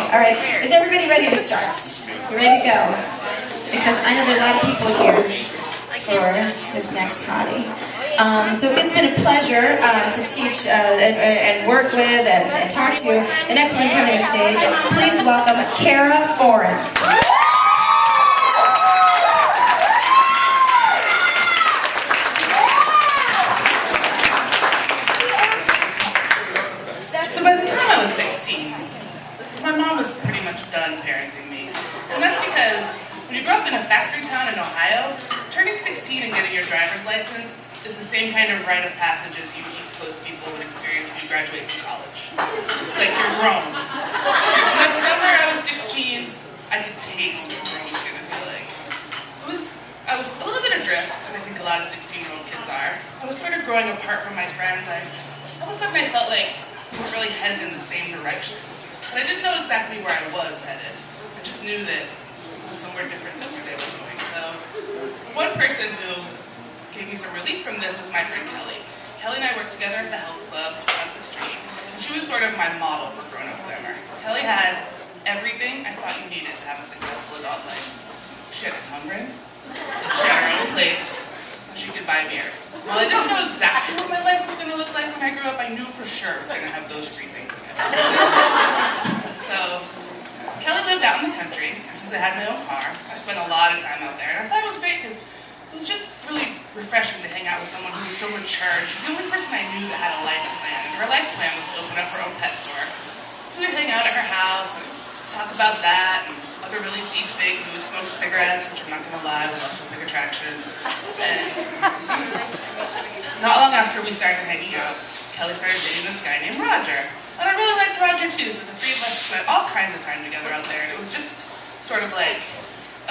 All right, is everybody ready to start? You ready to go? Because I know there are a lot of people here for this next hottie. So it's been a pleasure to teach and work with and talk to. The next one coming to stage, please welcome Kara Foran. So by the time I was 16, my mom was pretty much done parenting me. And that's because when you grow up in a factory town in Ohio, turning 16 and getting your driver's license is the same kind of rite of passage as you East Coast people would experience when you graduate from college. Like you're grown. And that summer I was 16, I could taste what grown was gonna feel like. I was a little bit adrift, as I think a lot of 16-year-old kids are. I was sort of growing apart from my friends. All of a sudden I felt like we weren't really headed in the same direction. But I didn't know exactly where I was headed. I just knew that it was somewhere different than where they were going. So one person who gave me some relief from this was my friend Kelly. Kelly and I worked together at the health club up the street. And she was sort of my model for grown-up glamour. Kelly had everything I thought you needed to have a successful adult life. She had a tongue ring. She had her own place. And she could buy beer. While I didn't know exactly what my life was going to look like when I grew up, I knew for sure it was going to have those three things in it. So, Kelly lived out in the country, and since I had my own car, I spent a lot of time out there. And I thought it was great because it was just really refreshing to hang out with someone who was so mature. She's the only person I knew that had a life plan, and her life plan was to open up her own pet store. So we'd hang out at her house and talk about that and other really deep things. We would smoke cigarettes, which I'm not going to lie, was also a big attraction. And not long after we started hanging out, Kelly started dating this guy named Roger. And I really liked Roger too, so the three of us spent all kinds of time together out there. And it was just sort of like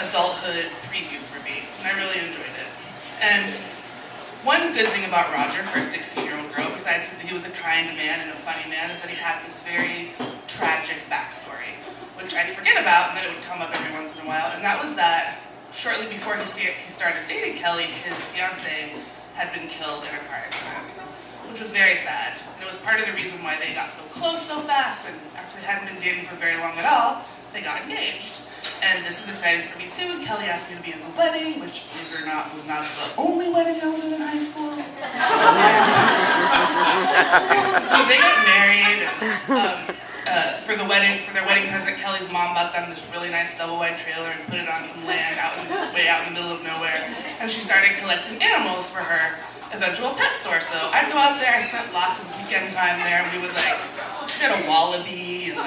adulthood preview for me, and I really enjoyed it. And one good thing about Roger for a 16-year-old girl, besides that he was a kind man and a funny man, is that he had this very tragic backstory, which I'd forget about, and then it would come up every once in a while. And that was that shortly before he started dating Kelly, his fiancée had been killed in a car accident, which was very sad. And it was part of the reason why they got so close so fast, and after they hadn't been dating for very long at all, they got engaged. And this was exciting for me too, and Kelly asked me to be in the wedding, which, believe it or not, was not the only wedding I was in high school. So they got married, and for their wedding present, Kelly's mom bought them this really nice double-wide trailer and put it on some land way out in the middle of nowhere. And she started collecting animals for her eventual pet store. So I'd go out there, I spent lots of weekend time there, and we would she had a wallaby and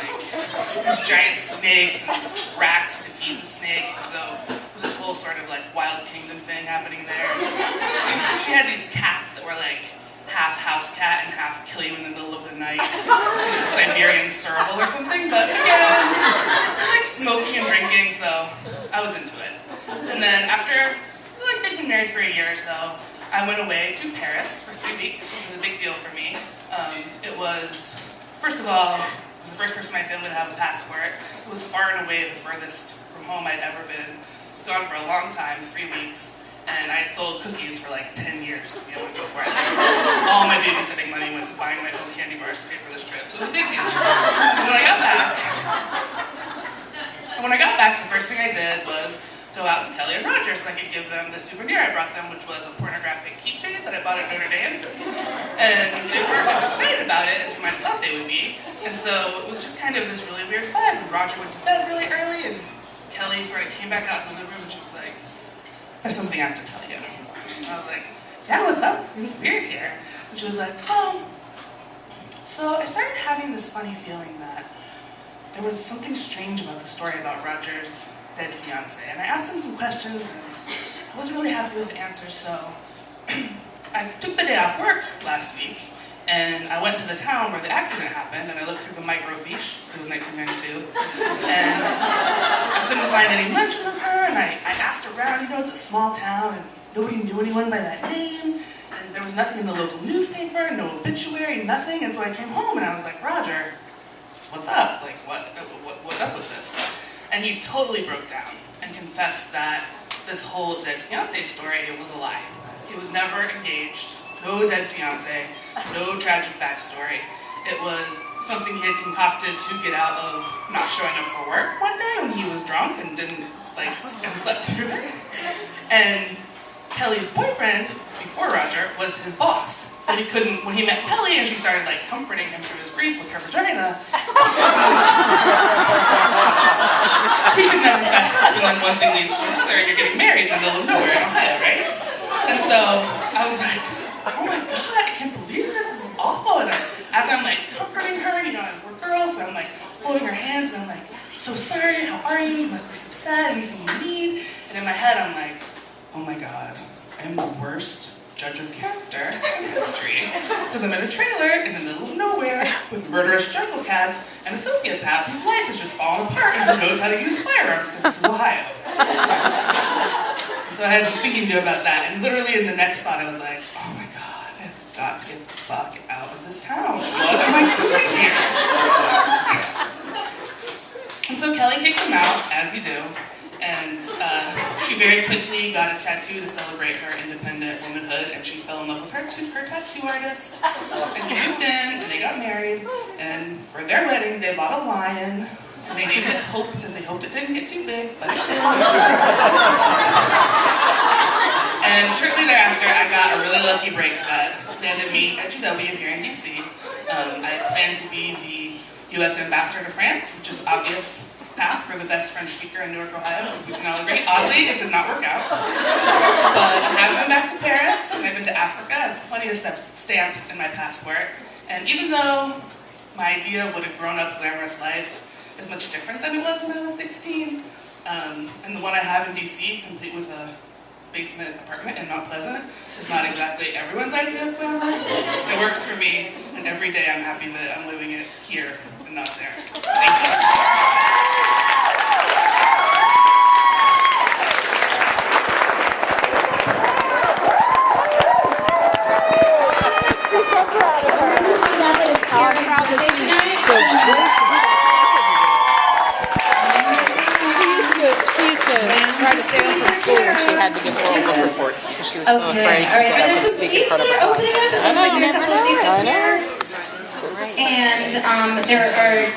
these giant snakes and rats to feed the snakes. And so there was this whole sort of wild kingdom thing happening there. She had these cats that were half house cat and half kill you in the middle of the night, Siberian serval or something, but again, it was smoking and drinking, so I was into it. And then after, they'd been married for a year or so, I went away to Paris for 3 weeks, which was a big deal for me. It was, first of all, I was the first person in my family to have a passport. It was far and away the furthest from home I'd ever been. I was gone for a long time, 3 weeks. And I had sold cookies for 10 years to be able to go for it. All my babysitting money went to buying my own candy bars to pay for this trip, so it was a big deal. And when I got back, the first thing I did was go out to Kelly and Roger so I could give them the souvenir I brought them, which was a pornographic keychain that I bought at Notre Dame. And they weren't as excited about it as you might have thought they would be. And so it was just kind of this really weird vibe. Roger went to bed really early, and Kelly sort of came back out to the living room, and she was like, "There's something I have to tell you." And I was like, "Yeah, what's up? It seems weird here." And she was like, "Oh, so I started having this funny feeling that there was something strange about the story about Roger's dead fiancée. And I asked him some questions, and I wasn't really happy with the answers, so I took the day off work last week, and I went to the town where the accident happened, and I looked through the microfiche, it was 1992, and I couldn't find any mention of her, and I asked around, it's a small town, and nobody knew anyone by that name, and there was nothing in the local newspaper, no obituary, nothing, and so I came home, and I was like, "Roger, what's up? What's up with this?" And he totally broke down and confessed that this whole dead fiancé story was a lie. He was never engaged No dead fiance, no tragic backstory. It was something he had concocted to get out of not showing up for work one day when he was drunk and didn't and slept through it. And Kelly's boyfriend, before Roger, was his boss. So he couldn't, when he met Kelly and she started comforting him through his grief with her vagina, he could never fess up, and then one thing leads to another, and you're getting married in the middle of nowhere in Ohio, right? And so I was like, oh my God, I can't believe this is awful. And as I'm comforting her, we're girls, so I'm holding her hands, and I'm so sorry, how are you? You must be so sad, anything you need? And in my head, I'm oh my God, I'm the worst judge of character in history. Because I'm in a trailer in the middle of nowhere with murderous jungle cats and a sociopath whose life is just falling apart and who knows how to use firearms because this is Ohio. So I had some thinking to do about that, and literally in the next thought I was oh my God, I've got to get the fuck out of this town. What am I doing here? And so Kelly kicked him out, as you do, and she very quickly got a tattoo to celebrate her independent womanhood, and she fell in love with her tattoo artist, and they moved in, and they got married, and for their wedding they bought a lion, and they named it Hope because they hoped it didn't get too big, but it did. And shortly thereafter, I got a really lucky break that landed me at GW here in DC. I planned to be the U.S. ambassador to France, which is obvious path for the best French speaker in Newark, Ohio. We can all agree. Oddly, it did not work out. But I have been back to Paris, and I've been to Africa. I have plenty of stamps in my passport. And even though my idea of what a grown-up, glamorous life is much different than it was when I was 16, and the one I have in DC, complete with a basement apartment in Mount Pleasant, is not exactly everyone's idea of glamour. It works for me, and every day I'm happy that I'm living it here and not there. Thank you. She used to try to stay home from school when she had to give oral reports because she was so afraid to get up and speak in front of her class. Opening up. It looks like there are a couple of seats up here. And there are